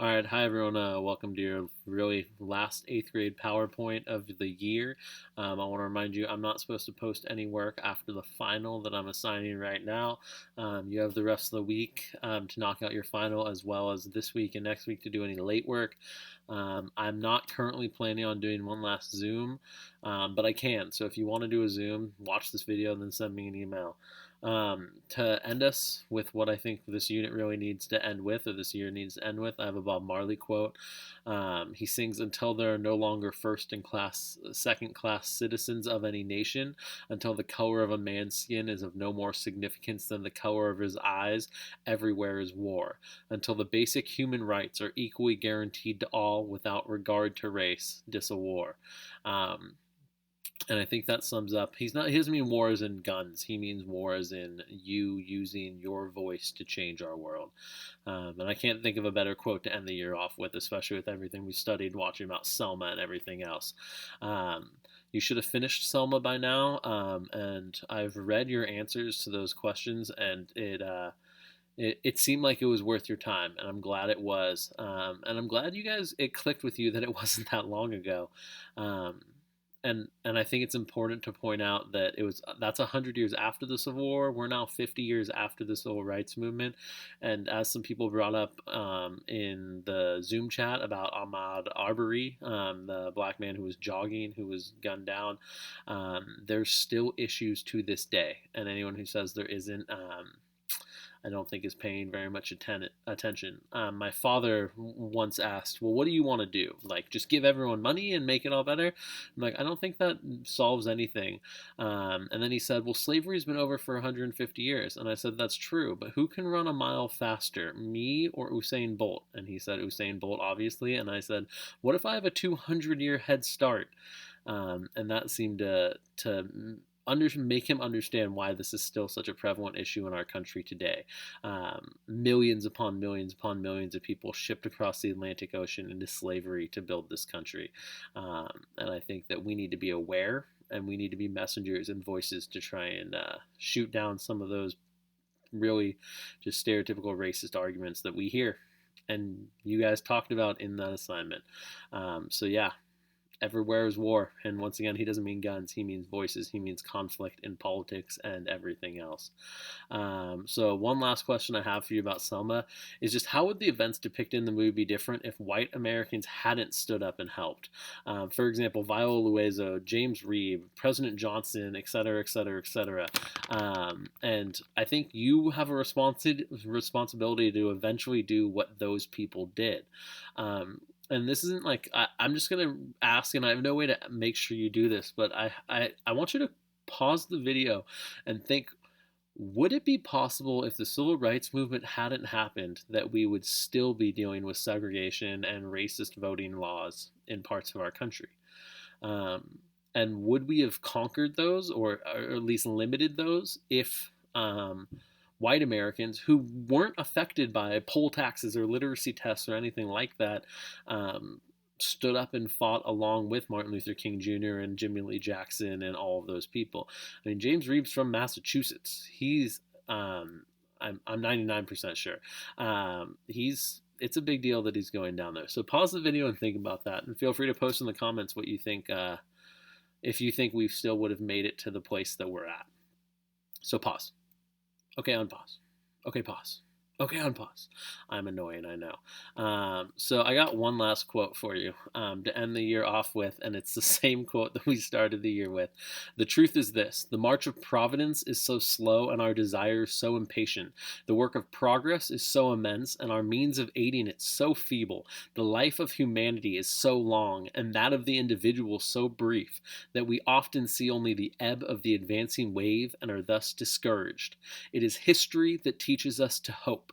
All right, hi everyone. Welcome to your really last eighth grade PowerPoint of the year. I want to remind you I'm not supposed to post any work after the final that I'm assigning right now. You have the rest of the week to knock out your final, as well as this week and next week to do any late work. I'm not currently planning on doing one last Zoom, but I can. So if you want to do a Zoom, watch this video and then send me an email. To end us with what I think this unit really needs to end with, or this year needs to end with, I have a Bob Marley quote. He sings, "Until there are no longer first in class, second class citizens of any nation, until the color of a man's skin is of no more significance than the color of his eyes, everywhere is war. Until the basic human rights are equally guaranteed to all without regard to race, 'tis a war." Um, and I think that sums up. He doesn't mean war as in guns. He means war as in you using your voice to change our world. And I can't think of a better quote to end the year off with, especially with everything we studied watching about Selma and everything else. Um, you should have finished Selma by now, and I've read your answers to those questions, and it seemed like it was worth your time, and I'm glad it was. And I'm glad it clicked with you that it wasn't that long ago. Um, and I think it's important to point out that that's 100 years after the Civil War. We're now 50 years after the Civil Rights Movement, and as some people brought up in the Zoom chat about Ahmaud Arbery, the black man who was jogging, who was gunned down, there's still issues to this day, and anyone who says there isn't, I don't think is paying very much attention. My father once asked, "Well, what do you want to do? Like, just give everyone money and make it all better?" I'm like, "I don't think that solves anything." And then he said, "Well, slavery's been over for 150 years." And I said, "That's true, but who can run a mile faster, me or Usain Bolt?" And he said, "Usain Bolt, obviously." And I said, "What if I have a 200-year head start?" And that seemed to make him understand why this is still such a prevalent issue in our country today. Millions upon millions of people shipped across the Atlantic Ocean into slavery to build this country. And I think that we need to be aware, and we need to be messengers and voices to try and shoot down some of those really just stereotypical racist arguments that we hear and you guys talked about in that assignment. So yeah, everywhere is war. And once again, he doesn't mean guns, he means voices, he means conflict in politics and everything else. So, one last question I have for you about Selma is just how would the events depicted in the movie be different if white Americans hadn't stood up and helped? For example, Viola Loiseau, James Reeb, President Johnson, et cetera, et cetera, et cetera. And I think you have a responsibility to eventually do what those people did. And this isn't like I'm just gonna ask, and I have no way to make sure you do this, but I want you to pause the video and think: would it be possible if the civil rights movement hadn't happened that we would still be dealing with segregation and racist voting laws in parts of our country? Um, and would we have conquered those, or at least limited those, if white Americans who weren't affected by poll taxes or literacy tests or anything like that stood up and fought along with Martin Luther King Jr. and Jimmy Lee Jackson and all of those people? I mean, James Reeb's from Massachusetts. I'm 99% sure. It's a big deal that he's going down there. So pause the video and think about that, and feel free to post in the comments what you think. If you think we still would have made it to the place that we're at. So pause. Okay, unpause. Okay, pause. Okay, unpause. I'm annoying, I know. So I got one last quote for you to end the year off with, and it's the same quote that we started the year with. "The truth is this: the march of Providence is so slow, and our desires so impatient. The work of progress is so immense, and our means of aiding it so feeble. The life of humanity is so long, and that of the individual so brief, that we often see only the ebb of the advancing wave, and are thus discouraged. It is history that teaches us to hope."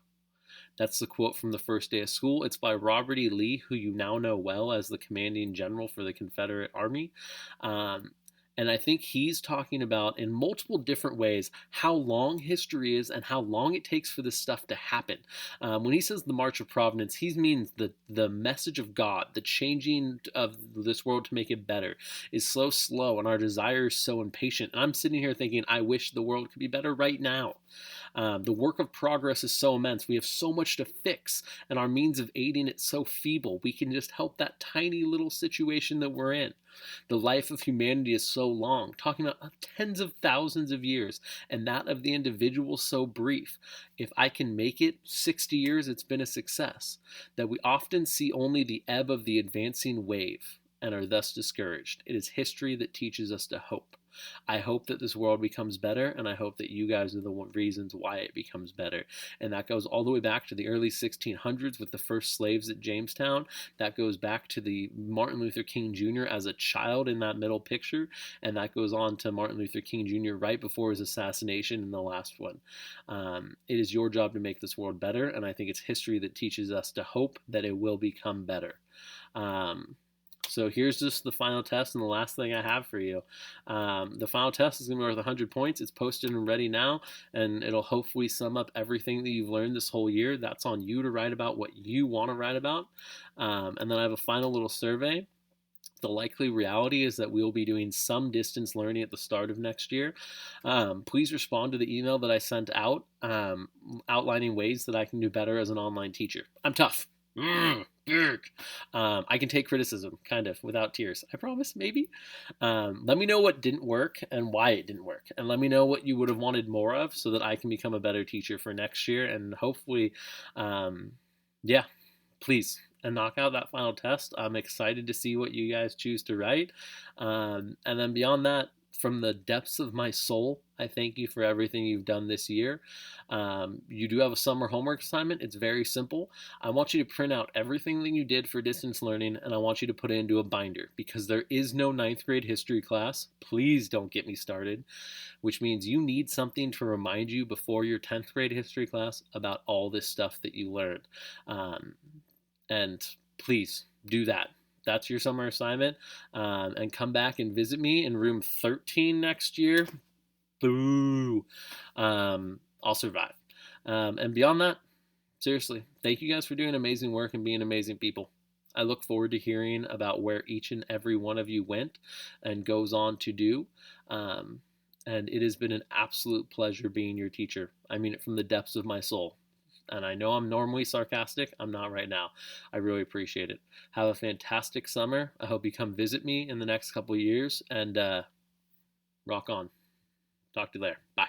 That's the quote from the first day of school. It's by Robert E. Lee, who you now know well as the commanding general for the Confederate Army. Um, and I think he's talking about in multiple different ways how long history is and how long it takes for this stuff to happen. When he says the March of Providence, he means the message of God, the changing of this world to make it better, is so slow, and our desire is so impatient. And I'm sitting here thinking, I wish the world could be better right now. The work of progress is so immense. We have so much to fix, and our means of aiding it so feeble. We can just help that tiny little situation that we're in. The life of humanity is so long, talking about tens of thousands of years, and that of the individual so brief. If I can make it 60 years, it's been a success. That we often see only the ebb of the advancing wave and are thus discouraged. It is history that teaches us to hope. I hope that this world becomes better, and I hope that you guys are the reasons why it becomes better. And that goes all the way back to the early 1600s with the first slaves at Jamestown. That goes back to the Martin Luther King Jr. as a child in that middle picture, and that goes on to Martin Luther King Jr. right before his assassination in the last one. It is your job to make this world better, and I think it's history that teaches us to hope that it will become better. So here's just the final test and the last thing I have for you. The final test is going to be worth 100 points. It's posted and ready now, and it'll hopefully sum up everything that you've learned this whole year. That's on you to write about what you want to write about. And then I have a final little survey. The likely reality is that we'll be doing some distance learning at the start of next year. Please respond to the email that I sent out outlining ways that I can do better as an online teacher. I'm tough. I can take criticism, kind of, without tears. I promise, maybe. Let me know what didn't work and why it didn't work. And let me know what you would have wanted more of so that I can become a better teacher for next year. And hopefully, yeah, please. And knock out that final test. I'm excited to see what you guys choose to write. And then beyond that, from the depths of my soul, I thank you for everything you've done this year. You do have a summer homework assignment. It's very simple. I want you to print out everything that you did for distance learning, and I want you to put it into a binder because there is no ninth grade history class. Please don't get me started, which means you need something to remind you before your 10th grade history class about all this stuff that you learned. And please do that. That's your summer assignment. And come back and visit me in room 13 next year. Boo. I'll survive. And beyond that, seriously, thank you guys for doing amazing work and being amazing people. I look forward to hearing about where each and every one of you went and goes on to do. And it has been an absolute pleasure being your teacher. I mean it from the depths of my soul. And I know I'm normally sarcastic. I'm not right now. I really appreciate it. Have a fantastic summer. I hope you come visit me in the next couple of years and rock on. Talk to you later. Bye.